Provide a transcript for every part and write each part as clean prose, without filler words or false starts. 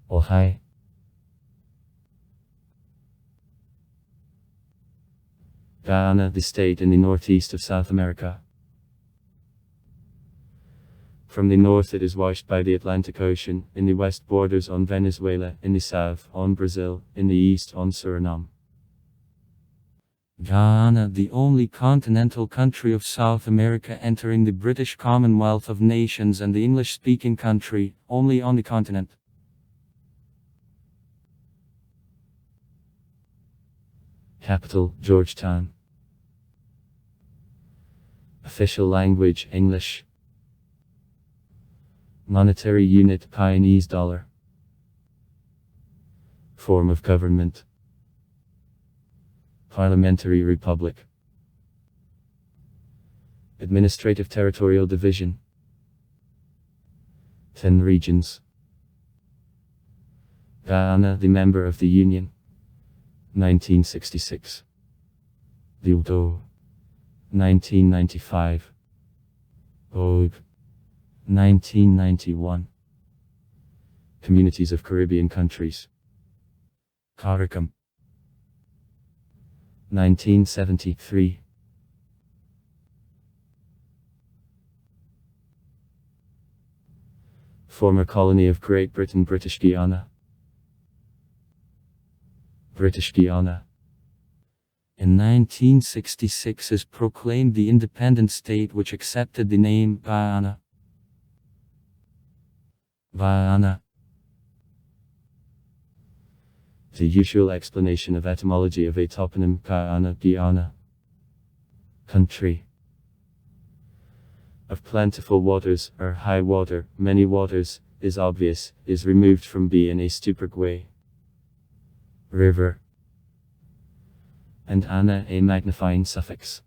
Ojai. Guyana, the state in the northeast of South America. From the north it is washed by the Atlantic Ocean, in the west borders on Venezuela, in the south on Brazil, in the east on Suriname. Guyana, the only continental country of South America entering the British Commonwealth of Nations and the English-speaking country, only on the continent. Capital, Georgetown. Official language, English. Monetary unit, Guyanese dollar. Form of government, Parliamentary Republic. Administrative territorial division, 10 regions. Guyana, the member of the Union, 1966. Dildo, 1995. Og, 1991. Communities of Caribbean countries. CARICOM, 1973. Former colony of Great Britain, British Guiana. British Guiana. In 1966 is proclaimed the independent state which accepted the name Guyana. Guyana. The usual explanation of etymology of a toponym Guyana, Guyana. Country. Of plentiful waters, or high water, many waters, is obvious, is removed from B in a stupic way. River. And ana, a magnifying suffix.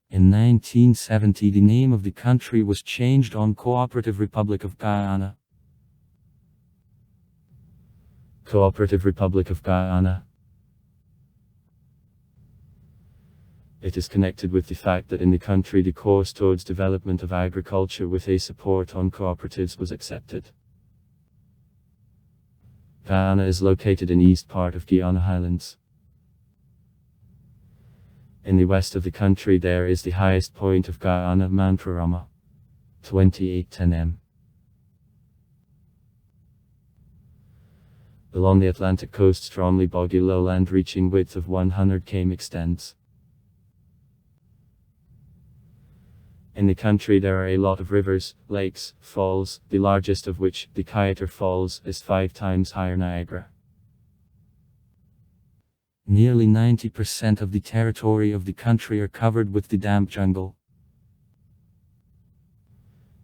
In 1970 the name of the country was changed on Cooperative Republic of Guyana. Cooperative Republic of Guyana. It is connected with the fact that in the country the course towards development of agriculture with a support on cooperatives was accepted. Guyana is located in east part of Guyana Highlands. In the west of the country there is the highest point of Guyana, Mount Roraima, 2810 m. Along the Atlantic coast strongly boggy lowland reaching width of 100 km extends. In the country there are a lot of rivers, lakes, falls, the largest of which, the Kyater Falls, is 5 times higher Niagara. Nearly 90% of the territory of the country are covered with the damp jungle.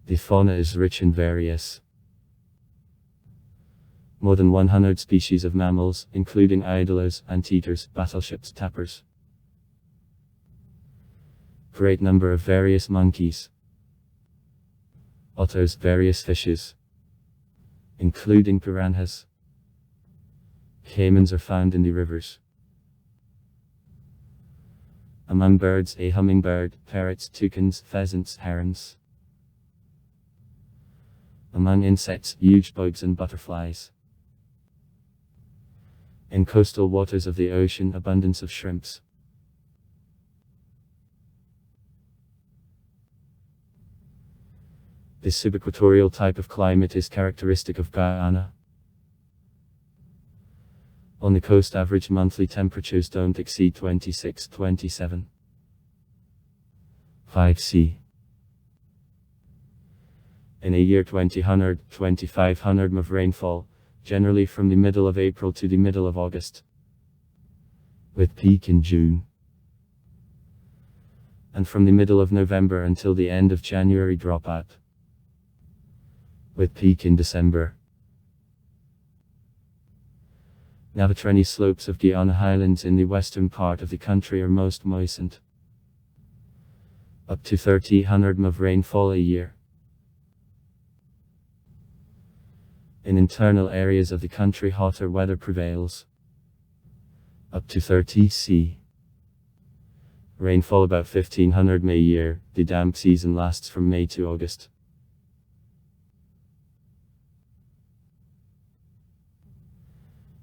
The fauna is rich and various. More than 100 species of mammals, including idlers, anteaters, battleships, tappers. Great number of various monkeys. Otters, various fishes, including piranhas. Caimans are found in the rivers. Among birds, a hummingbird, parrots, toucans, pheasants, herons. Among insects, huge bugs and butterflies. In coastal waters of the ocean, abundance of shrimps. This subequatorial type of climate is characteristic of Guyana. On the coast average monthly temperatures don't exceed 26-27. 5°C. In a year 2,500 mm of rainfall, generally from the middle of April to the middle of August. With peak in June. And from the middle of November until the end of January drop out. With peak in December. Navatreni slopes of Guyana Highlands in the western part of the country are most moistened. Up to 3,000 mm of rainfall a year. In internal areas of the country hotter weather prevails. Up to 30°C. Rainfall about 1,500 mm a year, the damp season lasts from May to August.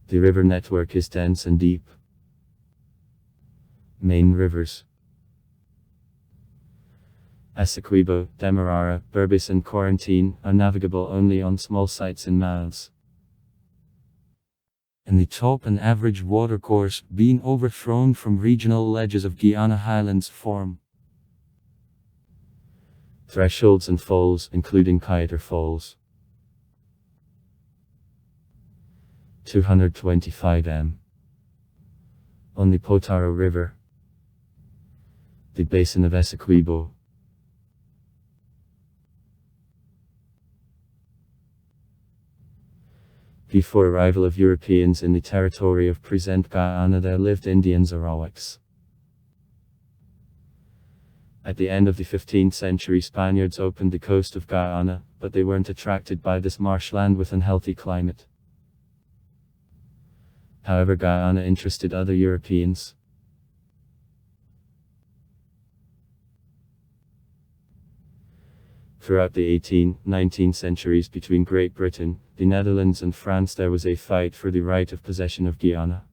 The river network is dense and deep. Main rivers: Essequibo, Demerara, Berbice and Quarantine are navigable only on small sites and mouths. In the top, an average watercourse, being overthrown from regional ledges of Guyana highlands, form thresholds and falls, including Kiter Falls, 225 m. On the Potaro River, the basin of Essequibo, before arrival of Europeans in the territory of present Guyana, there lived Indians Arawaks. At the end of the 15th century, Spaniards opened the coast of Guyana, but they weren't attracted by this marshland with unhealthy climate. However, Guyana interested other Europeans. Throughout the 18th, 19th centuries, between Great Britain, the Netherlands and France, there was a fight for the right of possession of Guyana.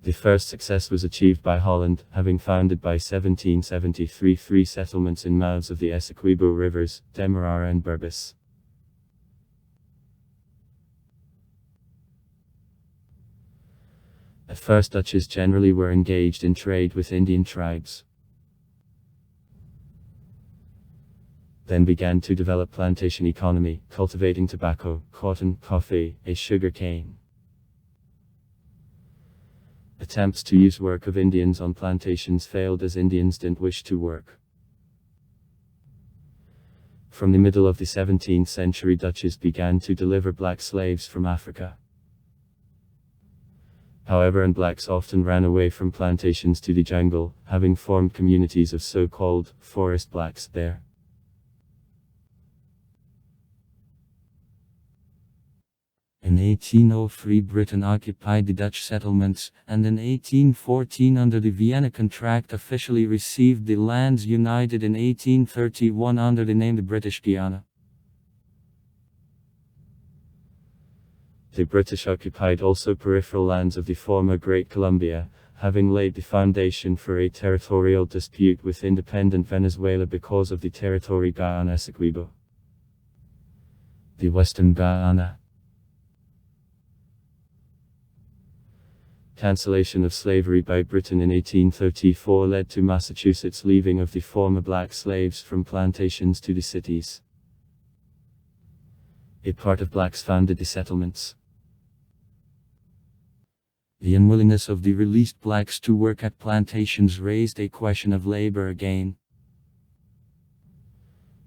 The first success was achieved by Holland, having founded by 1773 3 settlements in mouths of the Essequibo rivers, Demerara and Berbice. At first, Dutches generally were engaged in trade with Indian tribes. Then began to develop plantation economy, cultivating tobacco, cotton, coffee, sugar cane. Attempts to use work of Indians on plantations failed, as Indians didn't wish to work. From the middle of the 17th century, Dutches began to deliver black slaves from Africa. However, and blacks often ran away from plantations to the jungle, having formed communities of so-called forest blacks there. In 1803, Britain occupied the Dutch settlements, and in 1814, under the Vienna Contract, officially received the lands united in 1831 under the name of British Guiana. The British occupied also peripheral lands of the former Great Columbia, having laid the foundation for a territorial dispute with independent Venezuela because of the territory Guyana Essequibo. The Western Guyana. Cancellation of slavery by Britain in 1834 led to Massachusetts' leaving of the former black slaves from plantations to the cities. A part of blacks founded the settlements. The unwillingness of the released blacks to work at plantations raised a question of labor again.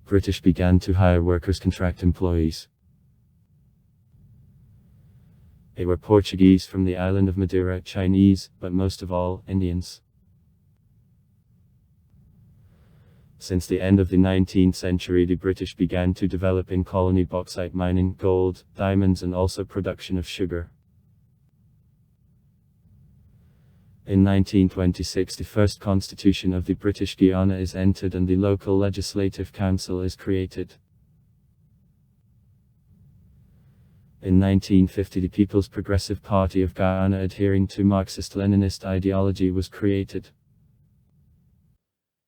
British began to hire workers, contract employees. They were Portuguese from the island of Madeira, Chinese, but most of all, Indians. Since the end of the 19th century, the British began to develop in colony bauxite mining, gold, diamonds, and also production of sugar. In 1926, the first constitution of the British Guiana is entered and the local legislative council is created. In 1950, the People's Progressive Party of Guyana, adhering to Marxist-Leninist ideology, was created.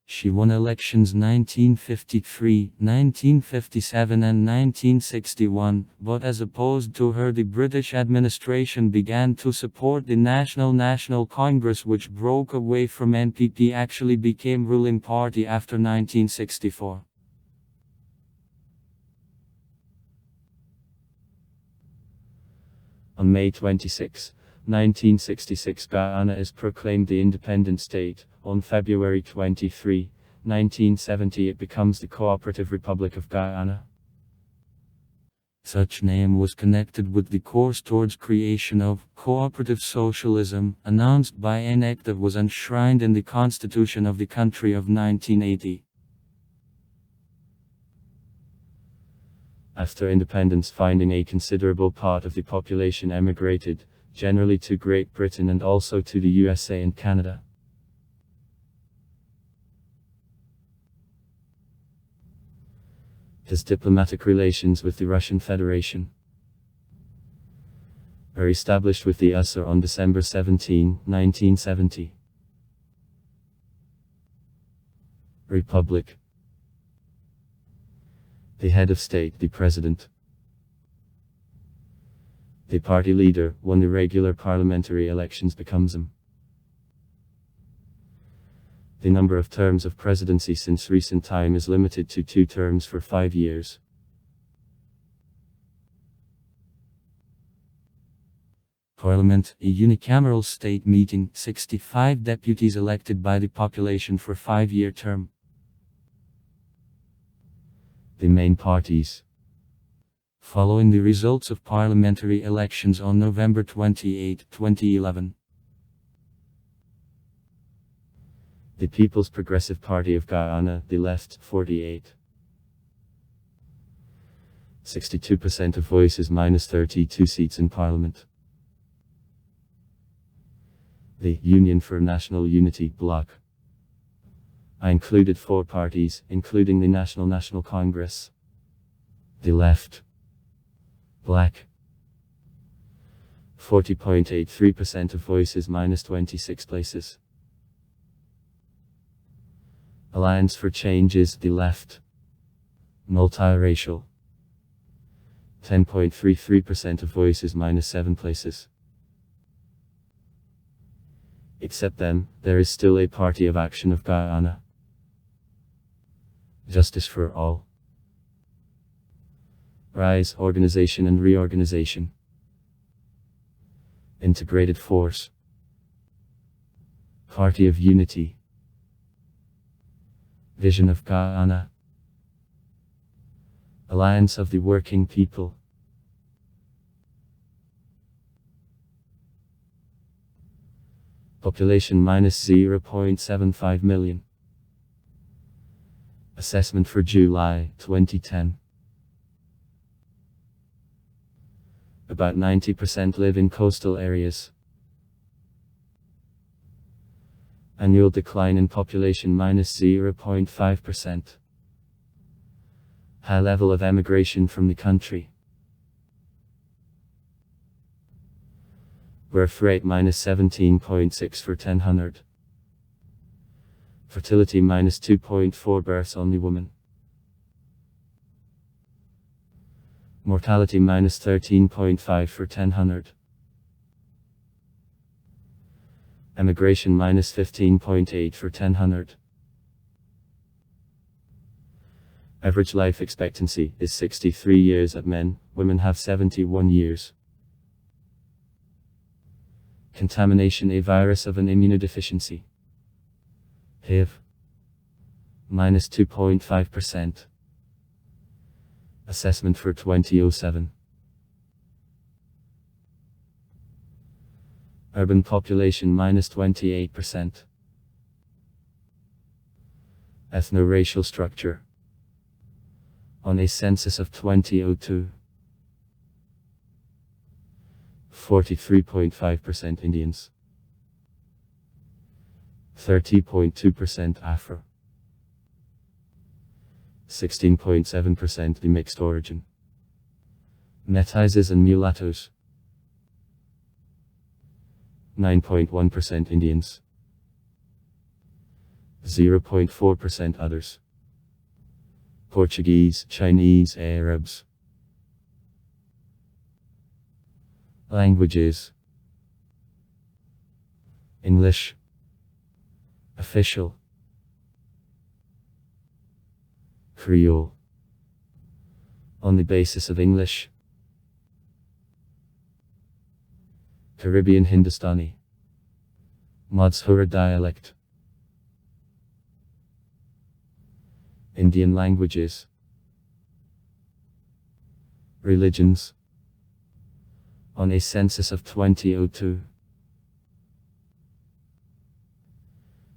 She won elections 1953, 1957 and 1961, but as opposed to her, the British administration began to support the National Congress, which broke away from NPP, actually became ruling party after 1964. On May 26, 1966, Guyana is proclaimed the independent state. On February 23, 1970, it becomes the Cooperative Republic of Guyana. Such name was connected with the course towards creation of cooperative socialism, announced by an act that was enshrined in the Constitution of the country of 1980. After independence, finding a considerable part of the population emigrated, generally to Great Britain and also to the USA and Canada. His diplomatic relations with the Russian Federation. are established with the USSR on December 17, 1970. Republic. The head of state, the president. The party leader, won the regular parliamentary elections, becomes him. The number of terms of presidency since recent time is limited to 2 terms for 5 years. Parliament, a unicameral state meeting, 65 deputies elected by the population for 5-year term. The main parties. Following the results of parliamentary elections on November 28, 2011. The People's Progressive Party of Guyana, the left, 48. 62% of voices minus 32 seats in parliament. The Union for National Unity bloc. I included 4 parties, including the National Congress. The left. Black. 40.83% of voices minus 26 places. Alliance for Change is the left. Multiracial. 10.33% of voices minus 7 places. Except them, there is still a Party of Action of Guyana. Justice for All. Rise, Organization and Reorganization. Integrated Force. Party of Unity. Vision of Guyana. Alliance of the Working People. Population minus 0.75 million. Assessment for July 2010. About 90% live in coastal areas. Annual decline in population minus 0.5%. High level of emigration from the country. Birth rate minus 17.6 for 1,000. Fertility minus 2.4 births on the woman. Mortality minus 13.5 for 1,000. Emigration minus 15.8 for 1,000. Average life expectancy is 63 years at men, women have 71 years. Contamination, a virus of an immunodeficiency. HIV. Minus 2.5%. Assessment for 2007. Urban population minus 28%. Ethno-racial structure. On a census of 2002. 43.5% Indians. 30.2% Afro. 16.7% the mixed origin. Métisses and mulattoes. 9.1% Indians. 0.4% others. Portuguese, Chinese, Arabs. Languages. English. Official. Creole. On the basis of English. Caribbean Hindustani. Madhura dialect. Indian languages. Religions. On a census of 2002.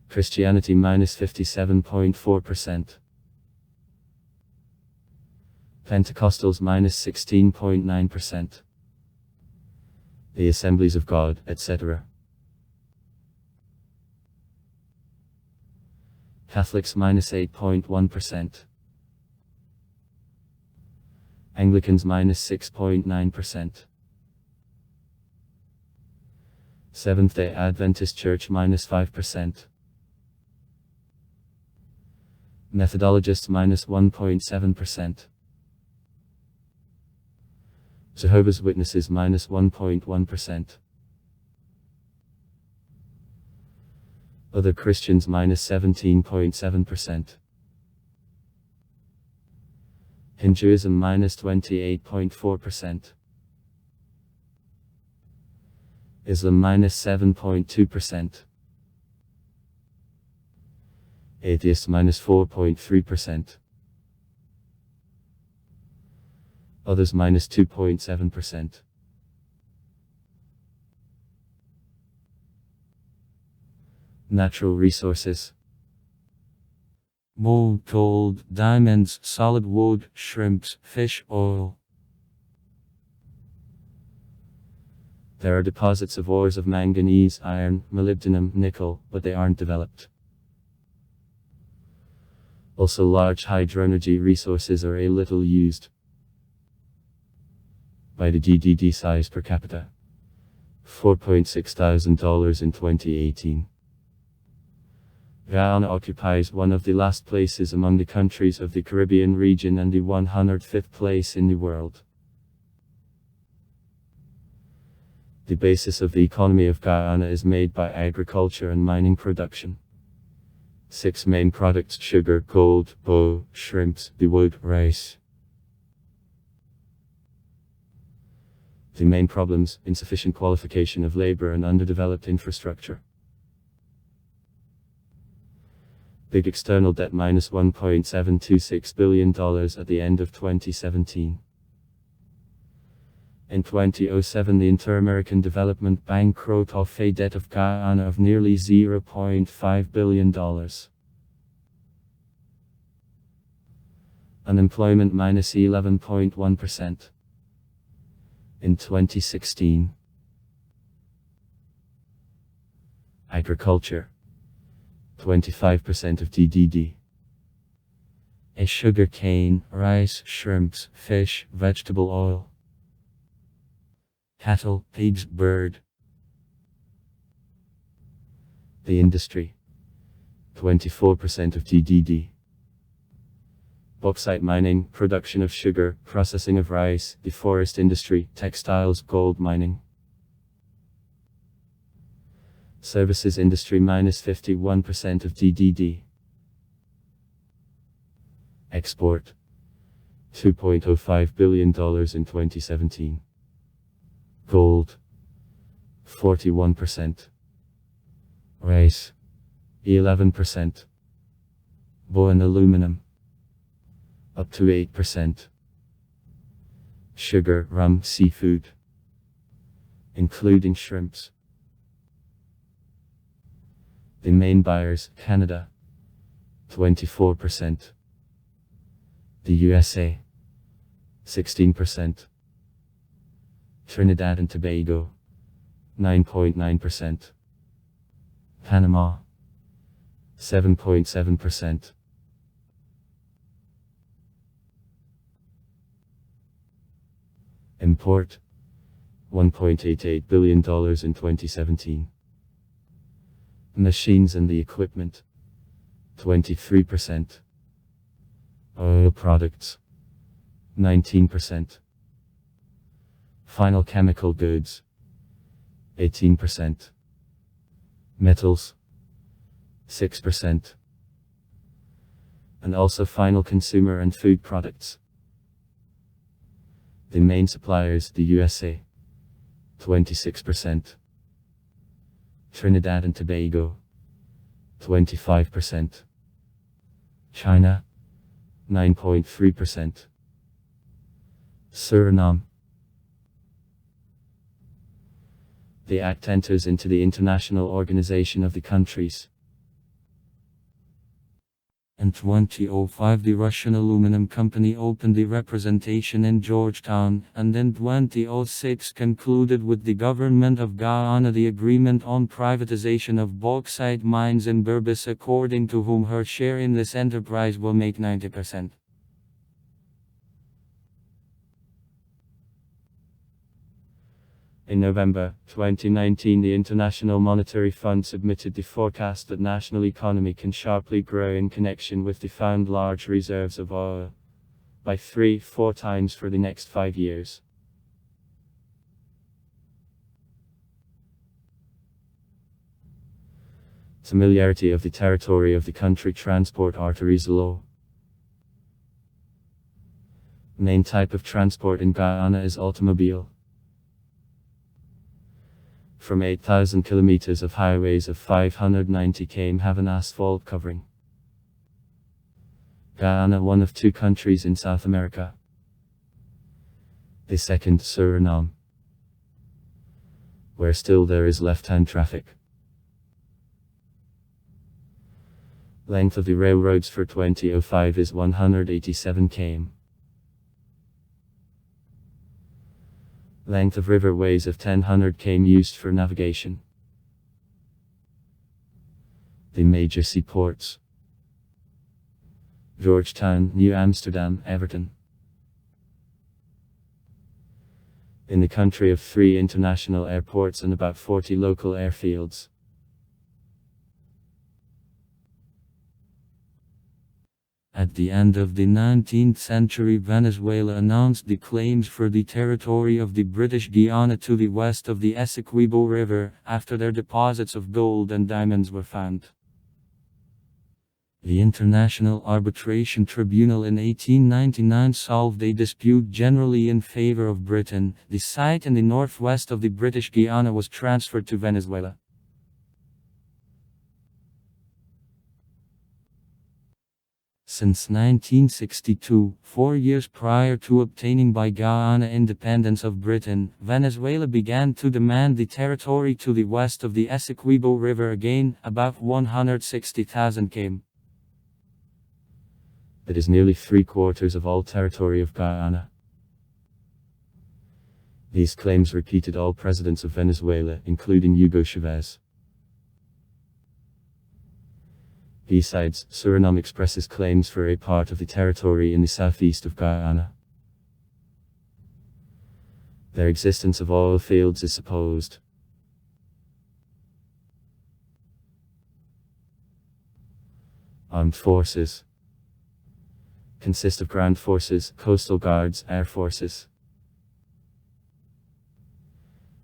Christianity minus 57.4%. Pentecostals minus 16.9%. The Assemblies of God, etc. Catholics minus 8.1%. Anglicans minus 6.9%. Seventh-day Adventist Church -5%. Methodologists -1.7%. Jehovah's Witnesses -1.1%. Other Christians -17.7%. Hinduism -28.4%. Islam -7.2%. Atheists -4.3%. Others -2.7%. Natural resources. Gold, gold, diamonds, solid wood, shrimps, fish, oil. There are deposits of ores of manganese, iron, molybdenum, nickel, but they aren't developed. Also, large hydroenergy resources are a little used. By the GDP size per capita, $4,600 in 2018. Guyana occupies one of the last places among the countries of the Caribbean region and the 105th place in the world. The basis of the economy of Guyana is made by agriculture and mining production. 6 main products: sugar, gold, bow, shrimps, the wood, rice. The main problems: insufficient qualification of labor and underdeveloped infrastructure. Big external debt $1.726 billion at the end of 2017. In 2007, the Inter-American Development Bank wrote off a debt of Guyana of nearly $0.5 billion. Unemployment -11.1%. In 2016. Agriculture 25% of GDP. Sugar cane, rice, shrimps, fish, vegetable oil. Cattle, pigs, bird. The industry 24% of GDP. Bauxite mining, production of sugar, processing of rice, the forest industry, textiles, gold mining. Services industry -51% of GDP. Export $2.05 billion in 2017. Gold 41%. Rice 11%. Bow and aluminum up to 8%. Sugar, rum, seafood, including shrimps. The main buyers: Canada 24%. The USA 16%. Trinidad and Tobago 9.9%. Panama 7.7%. Import $1.88 billion in 2017. Machines and the equipment 23%. Oil products 19%. Final chemical goods 18%. Metals 6%. And also final consumer and food products. The main suppliers: the USA 26%. Trinidad and Tobago 25%. China 9.3%. Suriname. The act enters into the International Organization of the Countries. In 2005, the Russian aluminum company opened the representation in Georgetown, and in 2006 concluded with the government of Guyana the agreement on privatization of bauxite mines in Berbice, according to whom her share in this enterprise will make 90%. In November 2019, the International Monetary Fund submitted the forecast that national economy can sharply grow in connection with the found large reserves of oil by 3-4 times for the next 5 years. Familiarity of the territory of the country. Transport arteries. Low. Main type of transport in Guyana is automobile. From 8,000 kilometers of highways of 590 km have an asphalt covering. Guyana, one of 2 countries in South America. The second, Suriname, where still there is left-hand traffic. Length of the railroads for 2005 is 187 km. Length of riverways of 1,000 km used for navigation. The major seaports: Georgetown, New Amsterdam, Everton. In the country of 3 international airports and about 40 local airfields. At the end of the 19th century, Venezuela announced the claims for the territory of the British Guiana to the west of the Essequibo River, after their deposits of gold and diamonds were found. The International Arbitration Tribunal in 1899 solved a dispute generally in favor of Britain. The site in the northwest of the British Guiana was transferred to Venezuela. Since 1962, 4 years prior to obtaining by Guyana independence of Britain, Venezuela began to demand the territory to the west of the Essequibo River again, about 160,000 km. It is nearly 3/4 of all territory of Guyana. These claims repeated all presidents of Venezuela, including Hugo Chavez. Besides, Suriname expresses claims for a part of the territory in the southeast of Guyana. Their existence of oil fields is supposed. Armed forces consist of ground forces, coastal guards, air forces.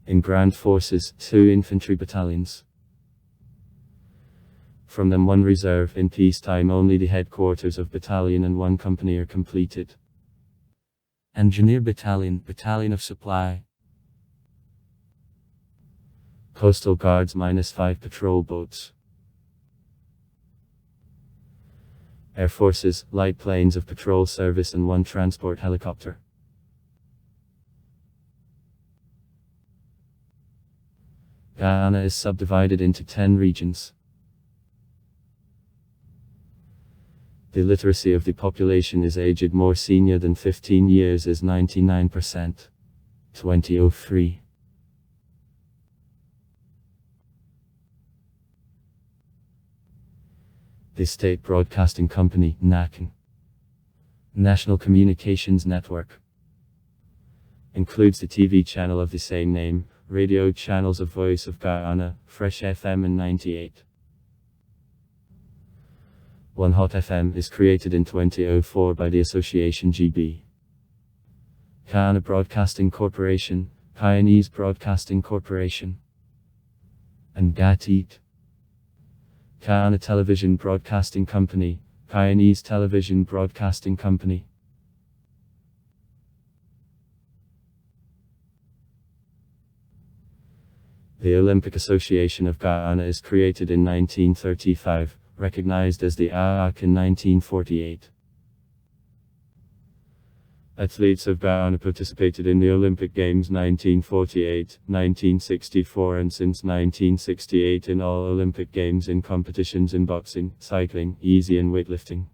In ground forces, 2 infantry battalions. From them 1 reserve. In peacetime only the headquarters of battalion and 1 company are completed. Engineer battalion, battalion of supply. Coastal guards -5 patrol boats. Air forces, light planes of patrol service and 1 transport helicopter. Guyana is subdivided into 10 regions. The literacy of the population is aged more senior than 15 years is 99%. 2003. The State Broadcasting Company, NACN, National Communications Network, includes the TV channel of the same name, radio channels of Voice of Guyana, Fresh FM and 98. 1 Hot FM is created in 2004 by the association GB. Guyana Broadcasting Corporation, Guyanese Broadcasting Corporation, and GATEAT. Guyana Television Broadcasting Company, Guyanese Television Broadcasting Company. The Olympic Association of Guyana is created in 1935, recognized as the AAC in 1948. Athletes of Guyana participated in the Olympic Games 1948, 1964 and since 1968 in all Olympic Games in competitions in boxing, cycling, easy and weightlifting.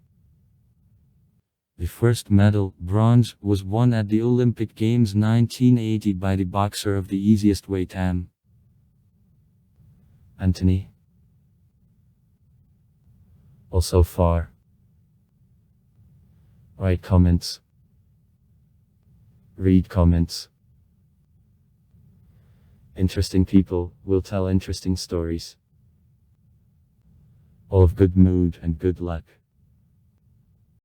The first medal, bronze, was won at the Olympic Games 1980 by the boxer of the easiest weight Anthony. Also far. Write comments. Read comments. Interesting people will tell interesting stories. All of good mood and good luck.